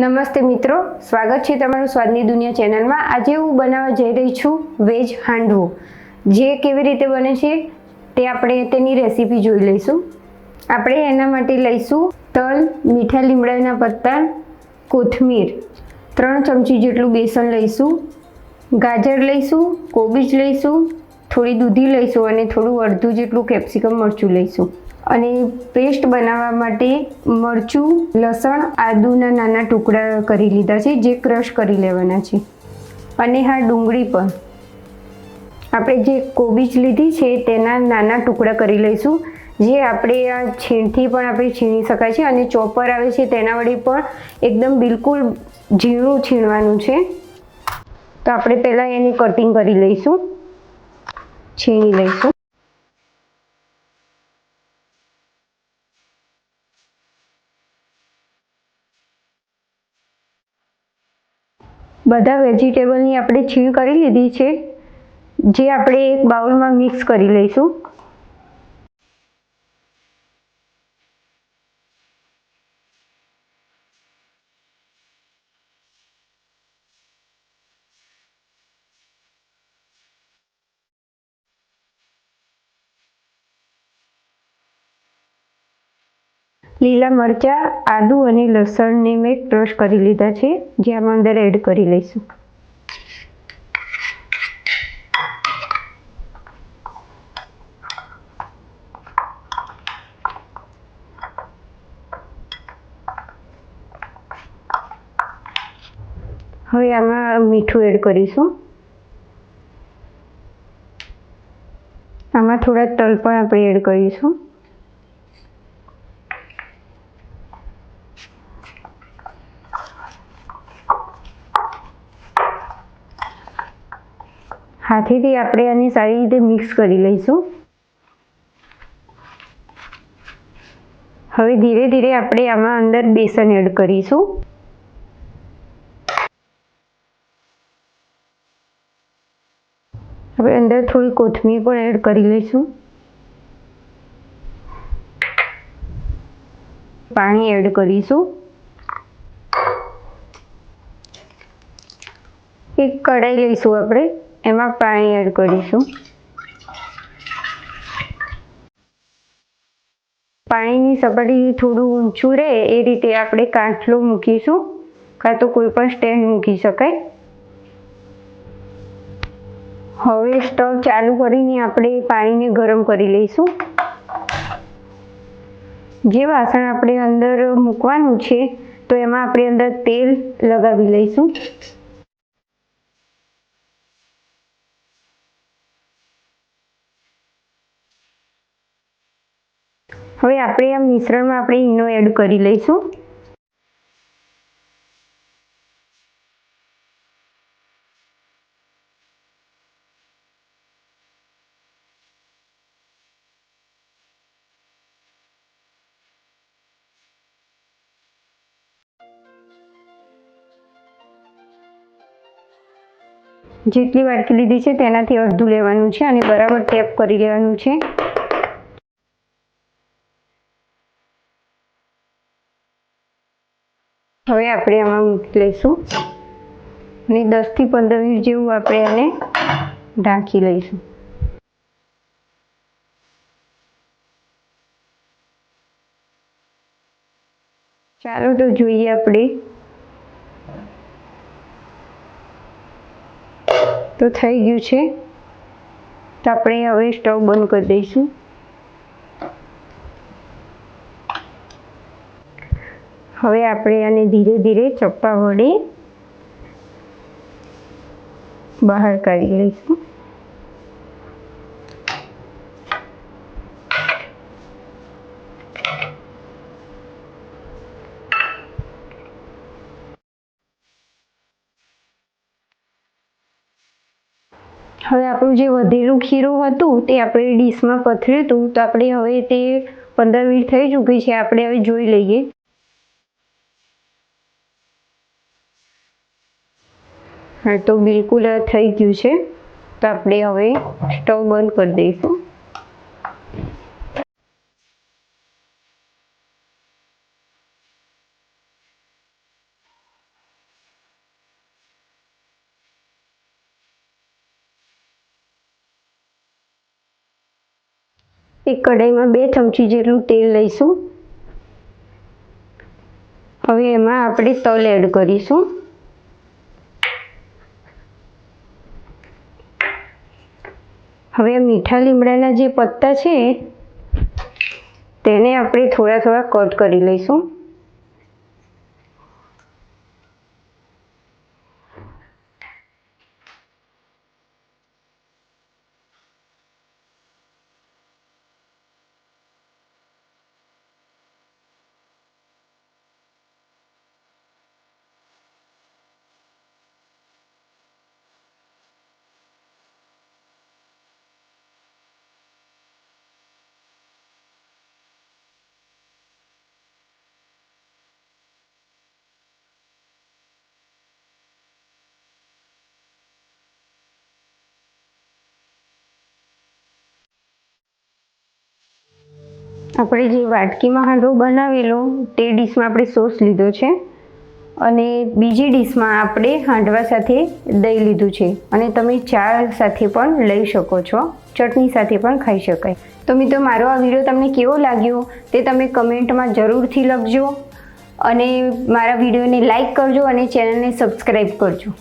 નમસ્તે મિત્રો, સ્વાગત છે તમારું સ્વાદની દુનિયા ચેનલમાં। આજે હું બનાવવા જઈ રહી છું વેજ હાંડવો। જે કેવી રીતે બને છે તે આપણે તેની રેસીપી જોઈ લઈશું। આપણે એના માટે લઈશું તલ, મીઠા લીમડાના પત્તા, કોથમીર, 3 ચમચી જેટલું બેસન લઈશું, ગાજર લઈશું, કોબીજ લઈશું, થોડી દૂધી લઈશું અને થોડું અડધું જેટલું કેપ્સિકમ મરચું લઈશું। અને પેસ્ટ બનાવવા માટે મરચું, લસણ, આદુના નાના ટુકડા કરી લીધા છે, જે ક્રશ કરી લેવાના છે। અને હા, ડુંગળી પણ આપણે જે કોબીજ લીધી છે તેના નાના ટુકડા કરી લઈશું, જે આપણે આ છીણથી પણ આપણે છીણી શકાય છે અને ચોપર આવે છે તેના વડે પણ એકદમ બિલકુલ ઝીણું છીણવાનું છે। તો આપણે પહેલાં એની કટિંગ કરી લઈશું, છીણી લઈશું। બધા વેજીટેબલની આપણે છીણ કરી લીધી છે, જે આપણે એક બાઉલમાં મિક્સ કરી લઈશું। લીલા મરચાં, આદુ અને લસણને મેં ક્રશ કરી લીધા છે, જે આમાં અંદર એડ કરી લઈશું। હવે આમાં મીઠું એડ કરીશું। આમાં થોડા તલ પણ આપણે એડ કરીશું। હાથેથી આપણે આને સારી રીતે મિક્સ કરી લઈશું। હવે ધીરે ધીરે આપણે આમાં અંદર બેસન એડ કરીશું। હવે અંદર થોડી કોથમીર પણ એડ કરી લઈશું। પાણી એડ કરીશું। એક કઢાઈ લઈશું, આપણે એમાં પાણી એડ કરીશું। પાણીની સપાટી થોડું ઊંચું રહે એ રીતે આપણે કાંઠલો મૂકીશું, કાં તો કોઈ પણ સ્ટેન્ડ મૂકી શકાય। હવે સ્ટવ ચાલુ કરીને આપણે પાણીને ગરમ કરી લઈશું। જે વાસણ આપણે અંદર મૂકવાનું છે તો એમાં આપણે અંદર તેલ લગાવી લઈશું। હવે આપણે આ મિશ્રણમાં આપણે ઈનો એડ કરી લઈશું। જેટલી વાટકી લીધી છે તેનાથી અડધું લેવાનું છે અને બરાબર ટેપ કરી લેવાનું છે। હવે આપણે આમાં મૂકી લઈશું અને 10 થી 15 મિનિટ જેવું આપણે આને ઢાંકી લઈશું। ચાલો તો જોઈએ આપણે। તો થઈ ગયું છે, તો આપણે હવે સ્ટવ બંધ કરી દઈશું। હવે આપણે આને ધીરે ધીરે ચપ્પા વડે બહાર કાઢી લઈશું। હવે આપણું જે વધેલું ખીરું હતું તે આપણે ડીશમાં પથર્યું હતું, તો આપણે હવે તે 15 મિનિટ થઈ ચૂકી છે, આપણે હવે જોઈ લઈએ। હા, તો બિલકુલ આ થઈ ગયું છે, તો આપણે હવે સ્ટવ બંધ કરી દઈશું। એક કઢાઈમાં 2 ચમચી જેટલું તેલ લઈશું. હવે એમાં આપણે તલ એડ કરીશું. હવે મીઠા લીમડાના જે પત્તા છે તેને આપણે થોડા થોડા કટ કરી લઈશું. આપણે જે વાટકીમાં હાંડવો બનાવેલો તે ડીશમાં આપણે સોસ લીધો છે અને બીજી ડીશમાં આપણે હાંડવા સાથે દહીં લીધું છે અને તમે ચા સાથે પણ લઈ શકો છો, ચટણી સાથે પણ ખાઈ શકાય. તો મિત્રો, મારો આ વિડીયો તમને કેવો લાગ્યો તે તમે કમેન્ટમાં જરૂરથી લખજો અને મારા વિડીયોને લાઈક કરજો અને ચેનલને સબસ્ક્રાઈબ કરજો.